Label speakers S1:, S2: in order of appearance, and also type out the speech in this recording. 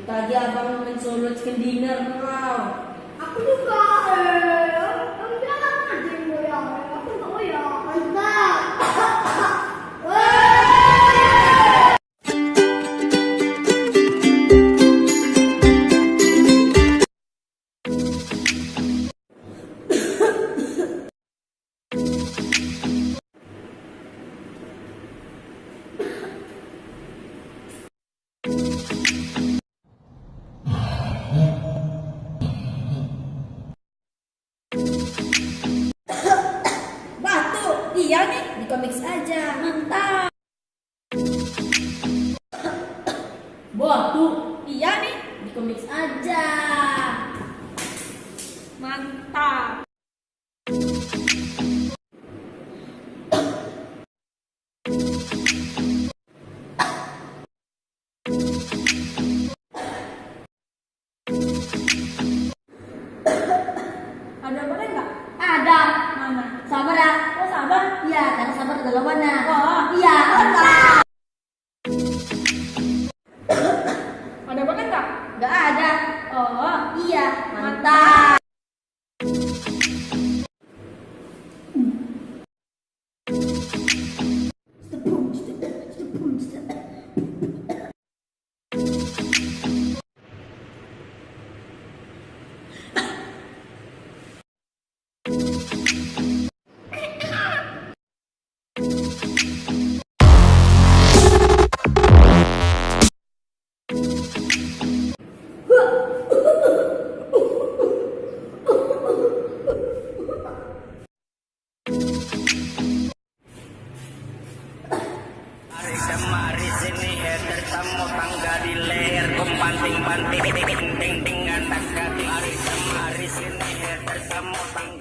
S1: Tadi abang main solo chicken dinner kau.
S2: Aku juga. Kamu bilang aku ngerjain goyang. Aku nggak goyang. Mantap.
S1: Batuk, iya nih di komik aja, mantap. Batuk, iya nih di komik aja, mantap. Ada apa enggak?
S2: Ada.
S1: Mana?
S2: Sabar ya.
S1: Oh sabar?
S2: Iya, karena sabar adalah warna.
S1: Oh,
S2: Iya, mantap.
S1: ada apa enggak?
S2: Nggak ada.
S1: Oh,
S2: Iya, mantap.
S3: Mari sini tertamu tangga di leher kumpanting panting ting ting ting ting anak kaki. Mari sini tertamu tangga